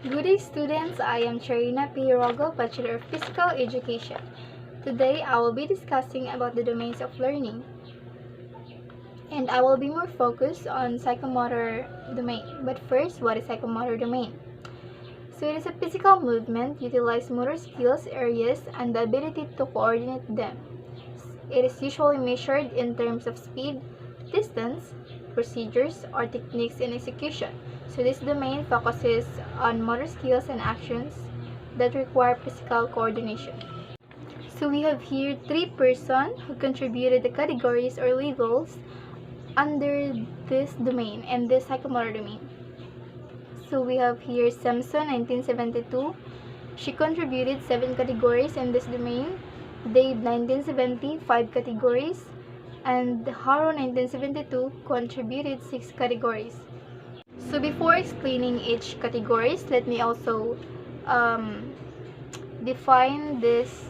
Good day, students. I am Charina Pirogo, Bachelor of Physical Education. Today, I will be discussing about the domains of learning, and I will be more focused on psychomotor domain. But first, what is psychomotor domain? So it is a physical movement, utilize motor skills, areas, and the ability to coordinate them. It is usually measured in terms of speed, distance, procedures, or techniques in execution. So this domain focuses on motor skills and actions that require physical coordination. So we have here three persons who contributed the categories or labels under this domain and this psychomotor domain. So we have here Simpson, 1972. She contributed 7 categories in this domain. Dave, 1970, 5 categories. And Haro, 1972, contributed 6 categories. So before explaining each categories, let me also define this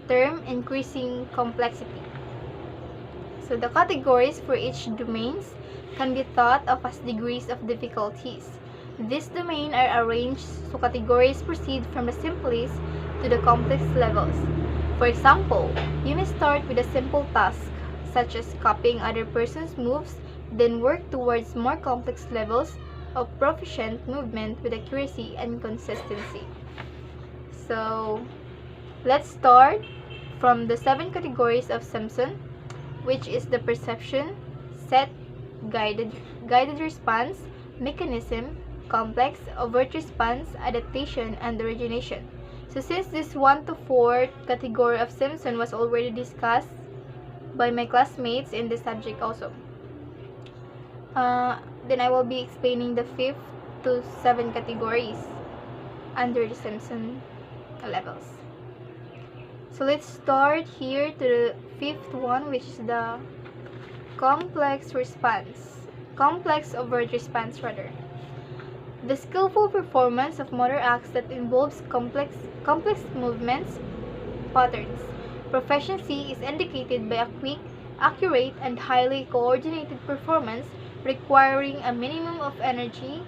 term, increasing complexity. So the categories for each domains can be thought of as degrees of difficulties. This domain are arranged so categories proceed from the simplest to the complex levels. For example, you may start with a simple task, such as copying other person's moves, then work towards more complex levels of proficient movement with accuracy and consistency. So, let's start from the 7 categories of Simpson, which is the perception, set, guided response, mechanism, complex, overt response, adaptation, and origination. So since this 1 to 4 category of Simpson was already discussed by my classmates in this subject also, then I will be explaining the 5th to 7 categories under the Simpson levels. So let's start here to the 5th one, which is the complex overt response rather. The skillful performance of motor acts that involves complex movements patterns. Proficiency is indicated by a quick, accurate, and highly coordinated performance requiring a minimum of energy.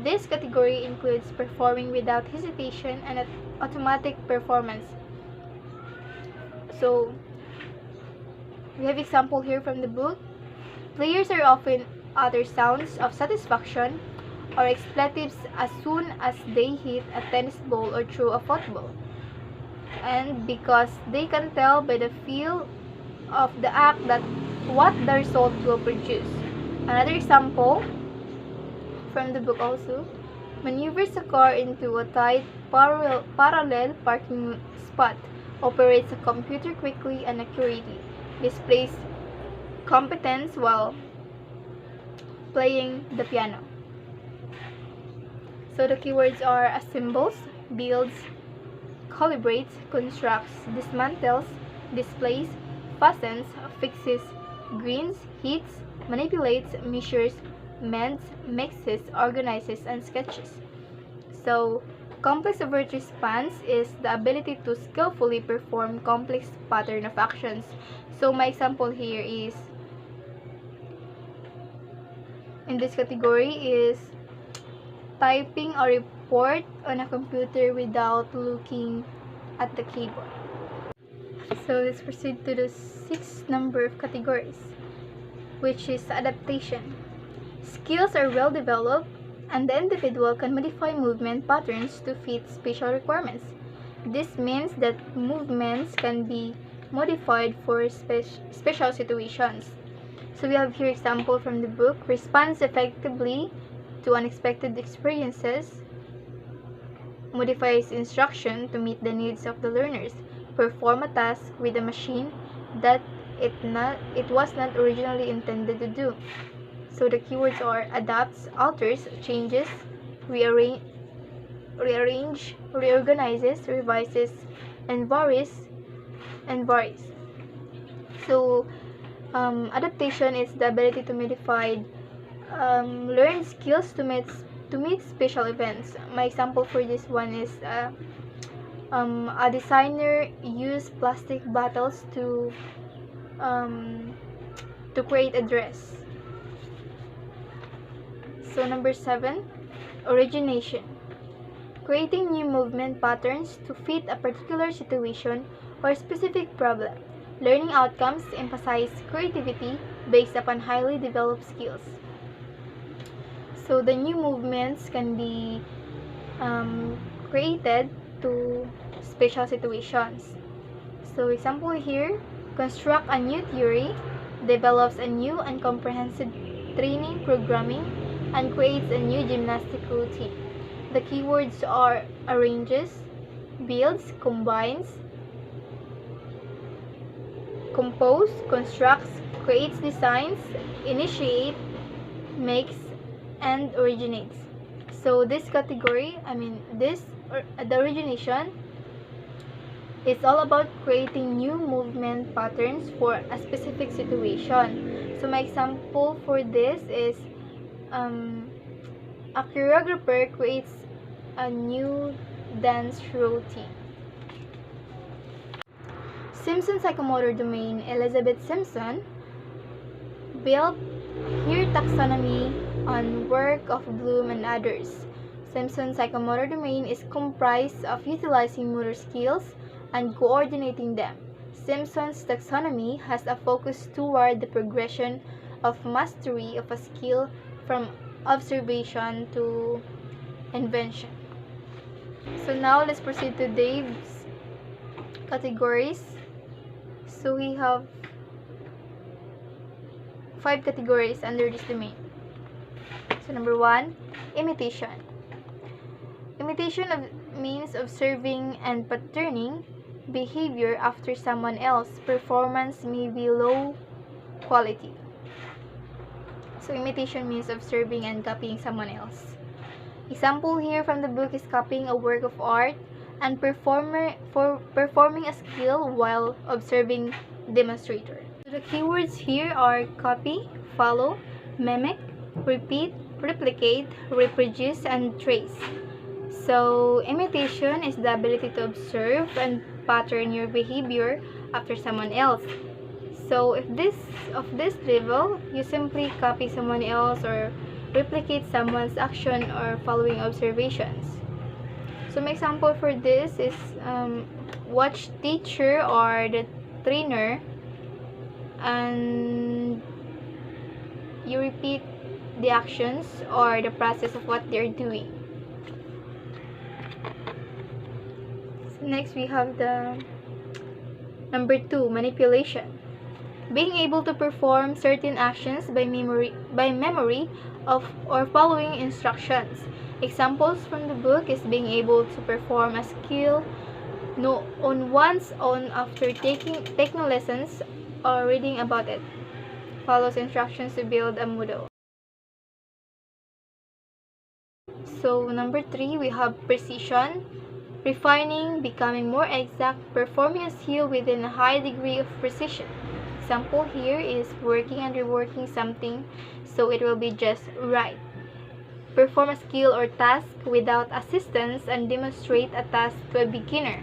This category includes performing without hesitation and automatic performance. So, we have example here from the book. Players are often utter sounds of satisfaction or expletives as soon as they hit a tennis ball or throw a football, and because they can tell by the feel of the act that what the result will produce. Another example from the book also, maneuvers a car into a tight parallel parking spot, operates a computer quickly and accurately, displays competence while playing the piano. So the keywords are assembles, builds, calibrates, constructs, dismantles, displays, fastens, fixes, greens, heats, manipulates, measures, mends, mixes, organizes, and sketches. So, complex overt response is the ability to skillfully perform complex pattern of actions. So my example here is, in this category, is typing a report on a computer without looking at the keyboard. So let's proceed to the 6th number of categories, which is adaptation. Skills are well developed and the individual can modify movement patterns to fit special requirements. This means that movements can be modified for special situations. So we have here example from the book, responds effectively to unexpected experiences, modifies instruction to meet the needs of the learners, perform a task with a machine that it was not originally intended to do. So the keywords are adapts, alters, changes, rearrange, reorganizes, revises, and varies. So adaptation is the ability to modify learned skills to meet special events. My example for this one is a designer used plastic bottles to create a dress. So number 7, origination. creating new movement patterns to fit a particular situation or specific problem. Learning outcomes emphasize creativity based upon highly developed skills. So the new movements can be created to special situations. So example here, construct a new theory, develops a new and comprehensive training programming, and creates a new gymnastic routine. The keywords are arranges, builds, combines, compose, constructs, creates designs, initiate, makes, and originates. So this category, the origination is all about creating new movement patterns for a specific situation. So my example for this is a choreographer creates a new dance routine. Simpson Psychomotor Domain, Elizabeth Simpson built her taxonomy on work of Bloom and others. Simpson's psychomotor domain is comprised of utilizing motor skills and coordinating them. Simpson's taxonomy has a focus toward the progression of mastery of a skill from observation to invention. So now let's proceed to Dave's categories. So we have 5 categories under this domain. So number 1, imitation. Imitation means observing and patterning behavior after someone else. Performance may be low quality. So imitation means observing and copying someone else. Example here from the book is copying a work of art and performing a skill while observing demonstrator. So the keywords here are copy, follow, mimic, repeat, replicate, reproduce, and trace. So imitation is the ability to observe and pattern your behavior after someone else. So if this level, you simply copy someone else or replicate someone's action or following observations. So my example for this is watch teacher or the trainer and you repeat the actions or the process of what they're doing. So next we have the number 2, manipulation. Being able to perform certain actions by memory of or following instructions. Examples from the book is being able to perform a skill on one's own after taking lessons or reading about it. Follows instructions to build a model. So number 3, we have precision. Refining, becoming more exact, performing a skill within a high degree of precision. Example here is working and reworking something so it will be just right. Perform a skill or task without assistance and demonstrate a task to a beginner.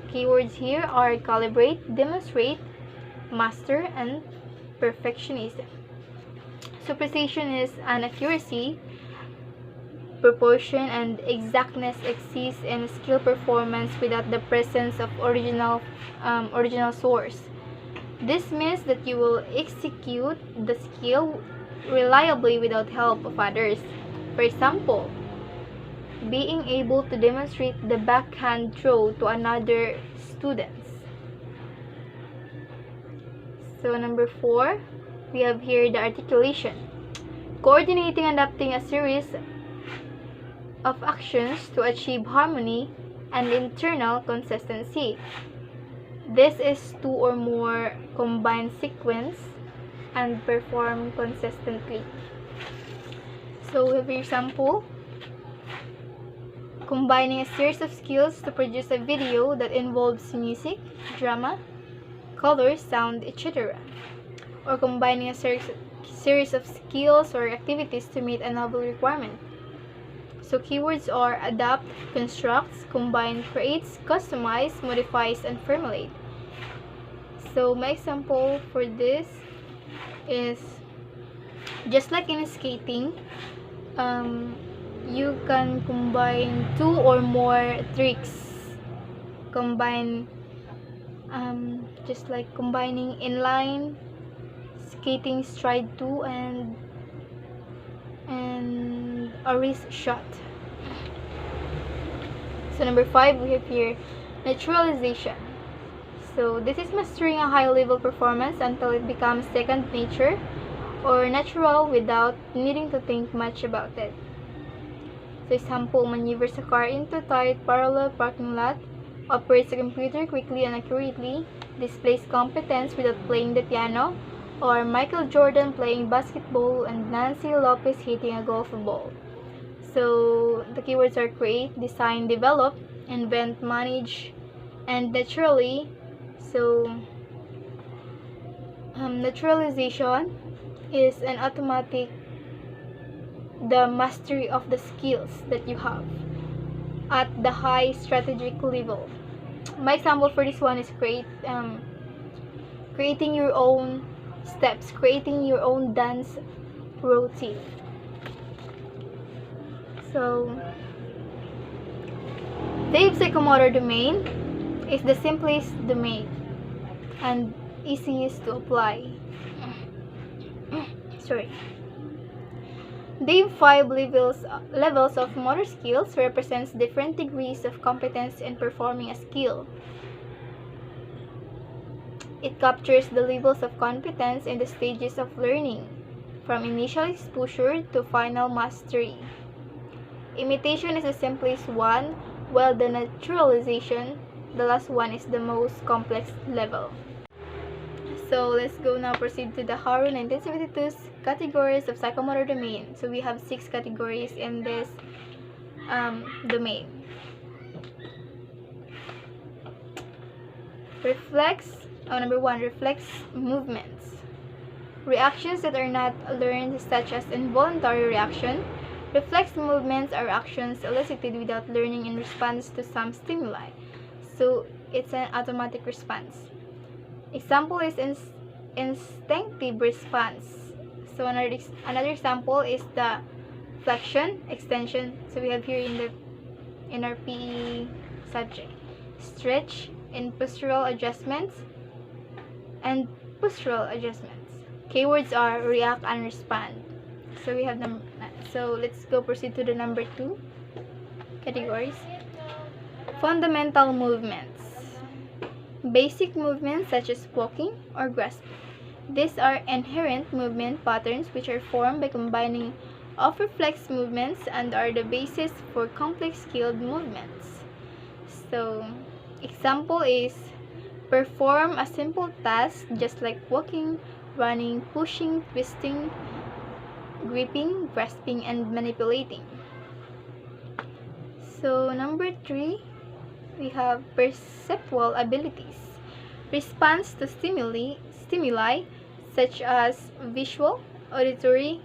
Keywords here are calibrate, demonstrate, master, and perfectionism. So precision is an accuracy, proportion, and exactness exists in skill performance without the presence of original source. This means that you will execute the skill reliably without help of others. For example, being able to demonstrate the backhand throw to another student. So number 4, we have here the articulation. Coordinating and adapting a series of actions to achieve harmony and internal consistency. This is 2 or more combined sequence and perform consistently. So we have your example. Combining a series of skills to produce a video that involves music, drama, colors, sound, etc. Or combining a series of skills or activities to meet a novel requirement. So keywords are adapt, constructs, combine, creates, customize, modifies, and formulate. So my example for this is just like in skating, you can combine 2 or more tricks. Combine just like combining inline, skating stride 2, and a wrist shot. So number 5, we have here naturalization. So this is mastering a high level performance until it becomes second nature or natural without needing to think much about it. So example, maneuvers a car into tight parallel parking lot, operates a computer quickly and accurately, displays competence without playing the piano, or Michael Jordan playing basketball and Nancy Lopez hitting a golf ball. So the keywords are create, design, develop, invent, manage, and naturally. So naturalization is an automatic the mastery of the skills that you have at the high strategic level. My example for this one is creating your own steps, creating your own dance routine. So the Psychomotor Domain is the simplest domain and easiest to apply. The 5 levels of motor skills represents different degrees of competence in performing a skill. It captures the levels of competence in the stages of learning, from initial exposure to final mastery. Imitation is the simplest one, while the naturalization, the last one, is the most complex level. So let's go now proceed to the Haru 1972's categories of psychomotor domain. So we have 6 categories in this domain. Number 1, reflex movements. Reactions that are not learned, such as involuntary reaction. Reflex movements are actions elicited without learning in response to some stimuli. So it's an automatic response. Example is instinctive response. So another example is the flexion, extension. So we have here in our PE subject. Stretch in postural adjustments and postural adjustments. Keywords are react and respond. So we have so let's go proceed to the number 2 categories. Fundamental movements. Basic movements such as walking or grasping. These are inherent movement patterns which are formed by combining of reflex movements and are the basis for complex skilled movements. So, example is perform a simple task just like walking, running, pushing, twisting, gripping, grasping, and manipulating. So, number 3, we have perceptual abilities. Response to stimuli such as visual, auditory,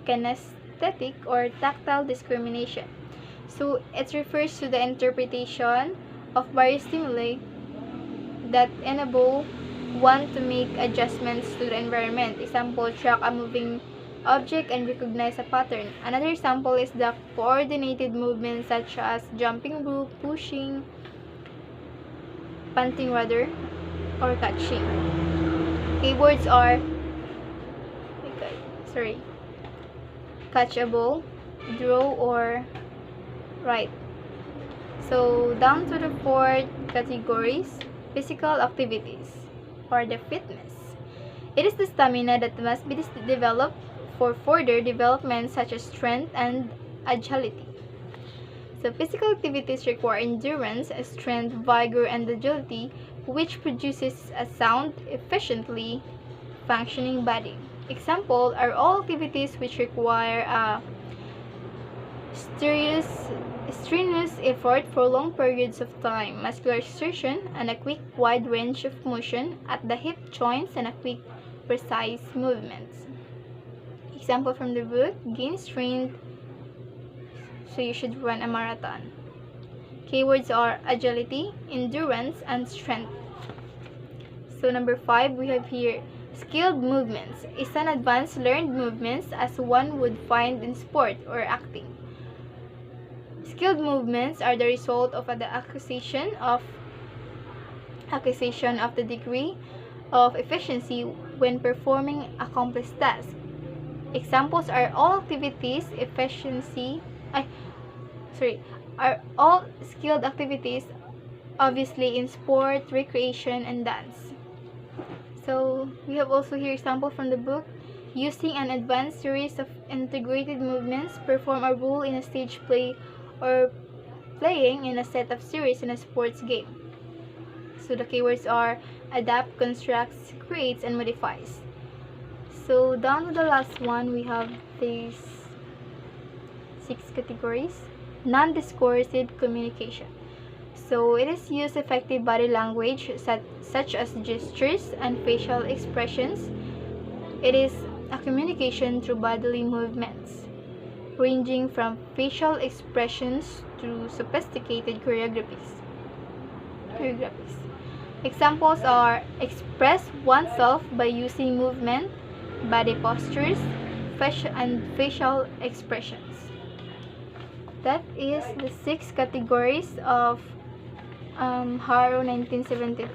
kinesthetic, or tactile discrimination. So it refers to the interpretation of various stimuli that enable one to make adjustments to the environment. Example, track a moving object and recognize a pattern. Another example is the coordinated movements such as jumping rope, pushing, punting rudder, or catching. Keywords are catch a ball, draw, or write. So down to the 4 categories, physical activities or the fitness. It is the stamina that must be developed for further development such as strength and agility. So physical activities require endurance, strength, vigor, and agility, which produces a sound, efficiently functioning body. Example are all activities which require a strenuous effort for long periods of time, muscular exertion, and a quick, wide range of motion at the hip joints, and a quick, precise movements. Example from the book, gain strength, so you should run a marathon. Keywords are agility, endurance, and strength. So number 5, we have here skilled movements. It's an advanced learned movements as one would find in sport or acting. Skilled movements are the result of the acquisition of the degree of efficiency when performing a complex task. Examples are all skilled activities, obviously in sport, recreation, and dance. So we have also here example from the book. Using an advanced series of integrated movements, perform a role in a stage play or playing in a set of series in a sports game. So the keywords are adapt, constructs, creates, and modifies. So down to the last one, we have these 6 categories. Non-discouraging communication. So it is use effective body language such as gestures and facial expressions. It is a communication through bodily movements, ranging from facial expressions to sophisticated choreographies. Examples are express oneself by using movement, body postures, and facial expressions. That is the 6 categories of Harrow 1972.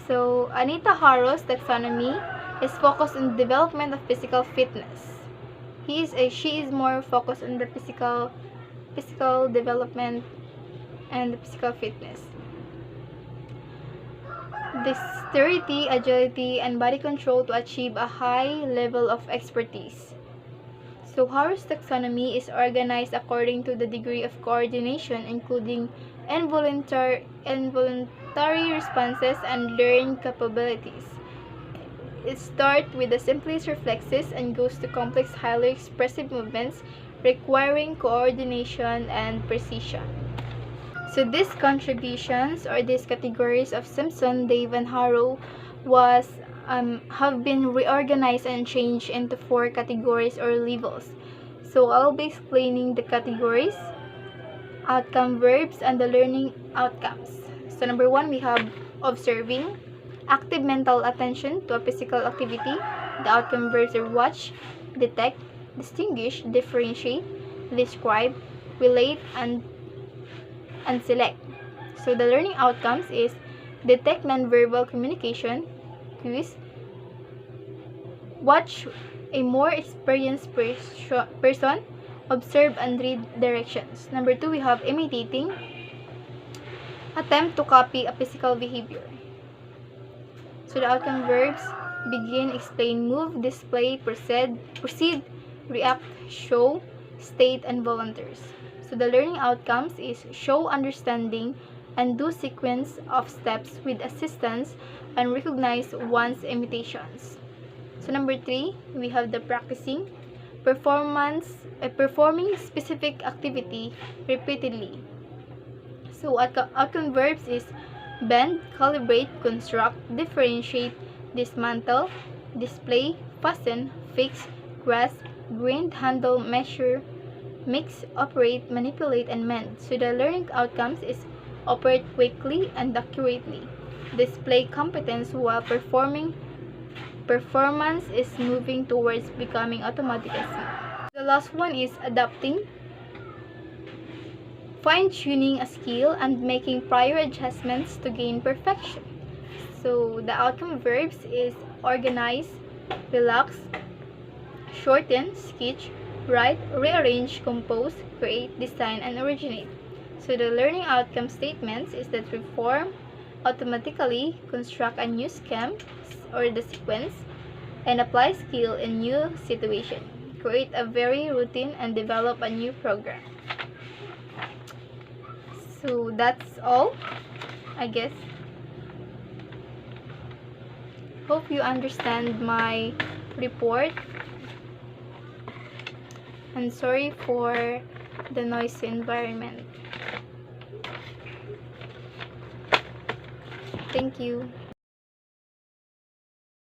So Anita Harrow's taxonomy is focused on the development of physical fitness. She is more focused on the physical development and the physical fitness. Dexterity, agility, and body control to achieve a high level of expertise. So Harrow's taxonomy is organized according to the degree of coordination, including involuntary responses and learning capabilities. It starts with the simplest reflexes and goes to complex, highly expressive movements requiring coordination and precision. So these contributions or these categories of Simpson, Dave, and Harrow have been reorganized and changed into 4 categories or levels. So I'll be explaining the categories, outcome verbs, and the learning outcomes. So number 1, we have observing, active mental attention to a physical activity. The outcome verbs are watch, detect, distinguish, differentiate, describe, relate, and select. So the learning outcomes is detect nonverbal communication, cues, watch a more experienced person, observe and read directions. Number 2, we have imitating, attempt to copy a physical behavior. So the outcome verbs begin, explain, move, display, proceed, react, show, state, and volunteers. So the learning outcomes is show understanding and do sequence of steps with assistance and recognize one's imitations. So number 3, we have the practicing, performing specific activity repeatedly. So outcome verbs is bend, calibrate, construct, differentiate, dismantle, display, fasten, fix, grasp, grind, handle, measure, mix, operate, manipulate, and mend. So the learning outcomes is operate quickly and accurately, display competence while performance is moving towards becoming automatic as smooth. The last one is adapting, fine-tuning a skill and making prior adjustments to gain perfection. So the outcome verbs is organize, relax, shorten, sketch, write, rearrange, compose, create, design, and originate. So the learning outcome statements is that reform, automatically construct a new scheme or the sequence, and apply skill in new situation, create a very routine, and develop a new program. So that's all, I guess. Hope you understand my report. And sorry for the noisy environment. Thank you.